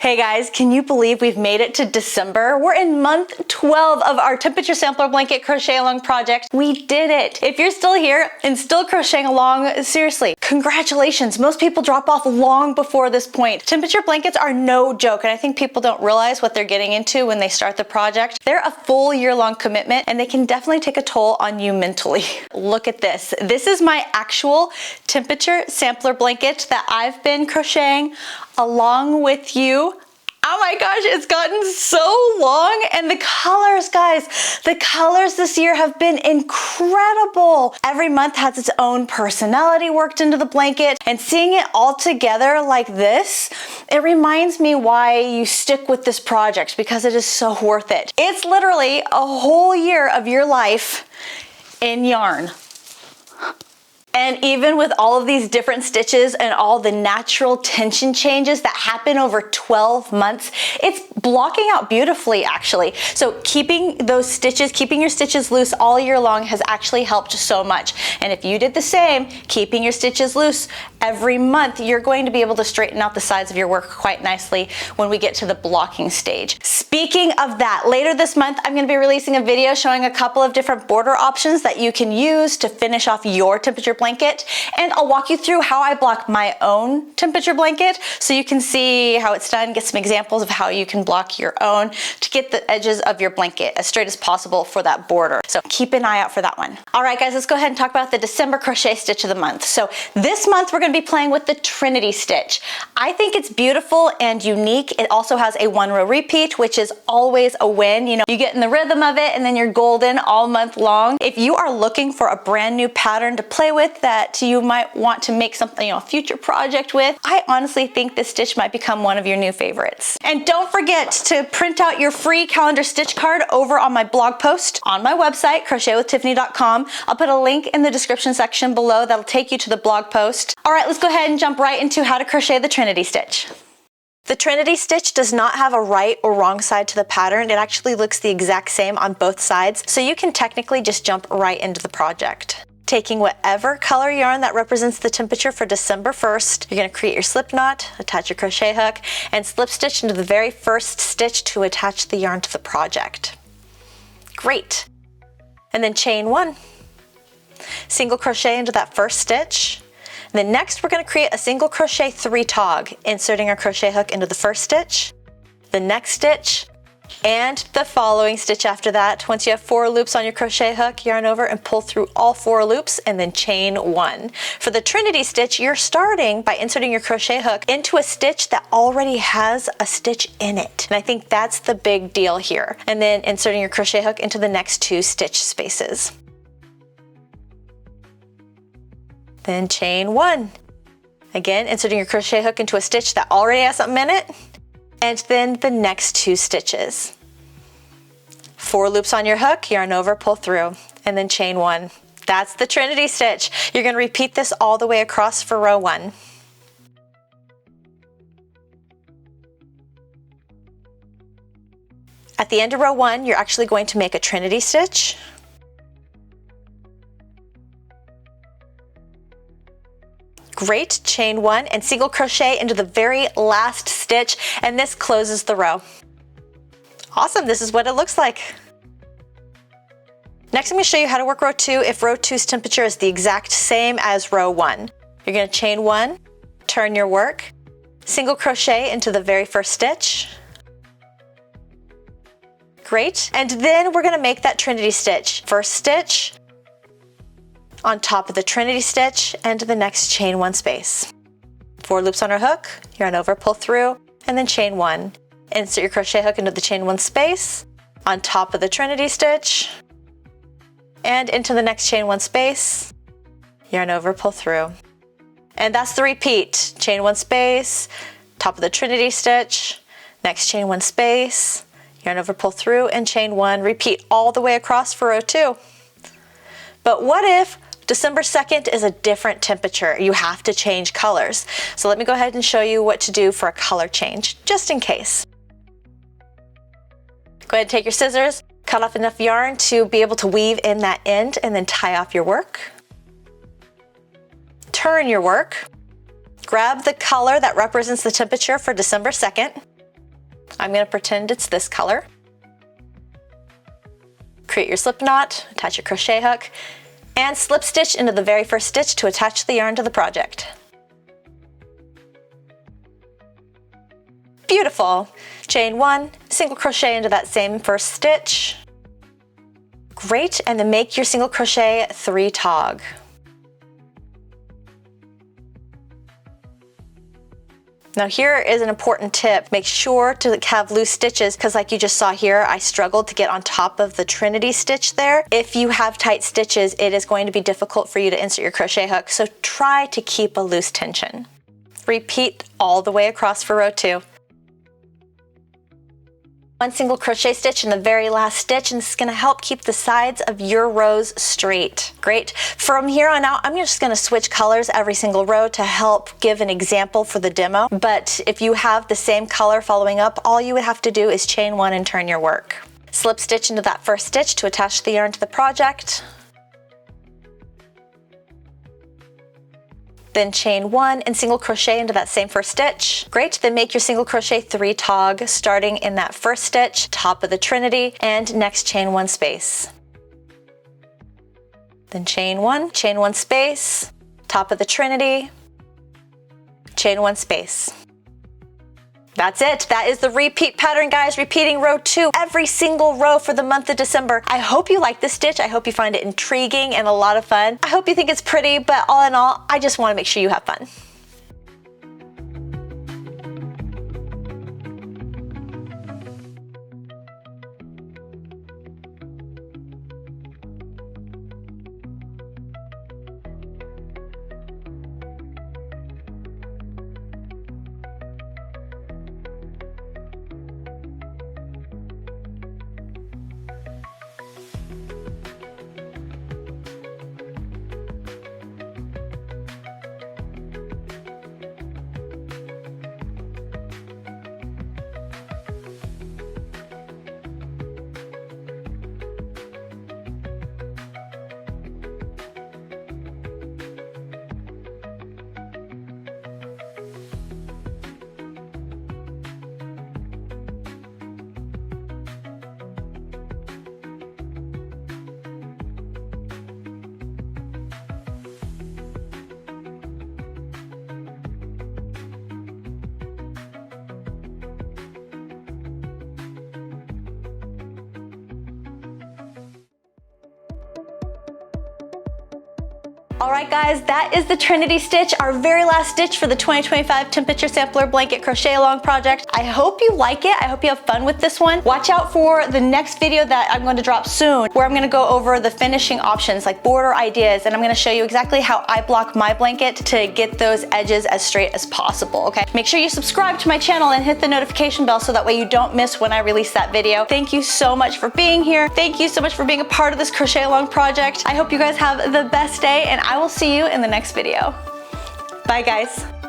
Hey guys, can you believe we've made it to December? We're in month 12 of our temperature sampler blanket crochet along project. We did it. If you're still here and still crocheting along, seriously, congratulations. Most people drop off long before this point. Temperature blankets are no joke, and I think people don't realize what they're getting into when they start the project. They're a full year-long commitment, and they can definitely take a toll on you mentally. Look at this. This is my actual temperature sampler blanket that I've been crocheting along with you. Oh my gosh, it's gotten so long, and the colors, guys, the colors this year have been incredible. Every month has its own personality worked into the blanket, and seeing it all together like this, it reminds me why you stick with this project, because it is so worth it. It's literally a whole year of your life in yarn. And even with all of these different stitches and all the natural tension changes that happen over 12 months, it's blocking out beautifully actually. So keeping those stitches, keeping your stitches loose all year long has actually helped so much. And if you did the same, keeping your stitches loose every month, you're going to be able to straighten out the sides of your work quite nicely when we get to the blocking stage. Speaking of that, later this month, I'm going to be releasing a video showing a couple of different border options that you can use to finish off your temperature blanket, and I'll walk you through how I block my own temperature blanket so you can see how it's done, get some examples of how you can block your own to get the edges of your blanket as straight as possible for that border. So keep an eye out for that one. All right guys, let's go ahead and talk about the December crochet stitch of the month. So this month we're going to be playing with the Trinity Stitch. I think it's beautiful and unique. It also has a 1-row repeat, which is always a win. You know, you get in the rhythm of it and then you're golden all month long. If you are looking for a brand new pattern to play with that you might want to make something, a future project with, I honestly think this stitch might become one of your new favorites. And don't forget to print out your free calendar stitch card over on my blog post on my website, crochetwithtiffany.com. I'll put a link in the description section below that'll take you to the blog post. All right, let's go ahead and jump right into how to crochet the Trinity Stitch. The Trinity Stitch does not have a right or wrong side to the pattern. It actually looks the exact same on both sides, so you can technically just jump right into the project. Taking whatever color yarn that represents the temperature for December 1st, you're going to create your slip knot, attach your crochet hook, and slip stitch into the very first stitch to attach the yarn to the project. Great. And then chain 1. Single crochet into that first stitch. And then next we're going to create a single crochet 3 tog, inserting our crochet hook into the first stitch, the next stitch, and the following stitch after that. Once you have 4 loops on your crochet hook, yarn over and pull through all 4 loops and then chain 1. For the Trinity Stitch, you're starting by inserting your crochet hook into a stitch that already has a stitch in it. And I think that's the big deal here. And then inserting your crochet hook into the next 2 stitch spaces. Then chain 1. Again, inserting your crochet hook into a stitch that already has something in it. And then the next 2 stitches. 4 loops on your hook, yarn over, pull through, and then chain 1. That's the Trinity Stitch. You're going to repeat this all the way across for row 1. At the end of row 1, you're actually going to make a Trinity Stitch. Great, chain 1 and single crochet into the very last stitch, and this closes the row. Awesome, this is what it looks like. Next I'm going to show you how to work row 2 if row 2's temperature is the exact same as row 1. You're going to chain 1, turn your work, single crochet into the very first stitch. Great, and then we're going to make that Trinity Stitch. First stitch, on top of the Trinity Stitch, and the next chain 1 space. 4 loops on our hook, yarn over, pull through, and then chain 1. Insert your crochet hook into the chain 1 space, on top of the Trinity Stitch, and into the next chain 1 space, yarn over, pull through. And that's the repeat. Chain 1 space, top of the Trinity Stitch, next chain 1 space, yarn over, pull through, and chain 1. Repeat all the way across for row 2. But what if December 2nd is a different temperature? You have to change colors. So let me go ahead and show you what to do for a color change, just in case. Go ahead and take your scissors, cut off enough yarn to be able to weave in that end, and then tie off your work. Turn your work. Grab the color that represents the temperature for December 2nd. I'm gonna pretend it's this color. Create your slip knot, attach your crochet hook, and slip stitch into the very first stitch to attach the yarn to the project. Beautiful. Chain 1, single crochet into that same first stitch. Great, and then make your single crochet 3 tog. Now here is an important tip. Make sure to have loose stitches because like you just saw here, I struggled to get on top of the Trinity stitch there. If you have tight stitches, it is going to be difficult for you to insert your crochet hook, so try to keep a loose tension. Repeat all the way across for row 2. 1 single crochet stitch in the very last stitch, and this is going to help keep the sides of your rows straight. Great. From here on out, I'm just going to switch colors every single row to help give an example for the demo. But if you have the same color following up, all you would have to do is chain 1 and turn your work. Slip stitch into that first stitch to attach the yarn to the project. Then chain 1 and single crochet into that same first stitch. Great, then make your single crochet 3 tog starting in that first stitch, top of the Trinity, and next chain 1 space. Then chain 1 space, top of the Trinity, chain 1 space. That's it. That is the repeat pattern, guys. Repeating row 2 every single row for the month of December. I hope you like this stitch. I hope you find it intriguing and a lot of fun. I hope you think it's pretty, but all in all, I just want to make sure you have fun. Alright guys, that is the Trinity Stitch, our very last stitch for the 2025 Temperature Sampler Blanket Crochet Along project. I hope you like it. I hope you have fun with this one. Watch out for the next video that I'm going to drop soon, where I'm going to go over the finishing options, like border ideas, and I'm going to show you exactly how I block my blanket to get those edges as straight as possible, okay? Make sure you subscribe to my channel and hit the notification bell so that way you don't miss when I release that video. Thank you so much for being here. Thank you so much for being a part of this Crochet Along project. I hope you guys have the best day, and I will see you in the next video. Bye guys.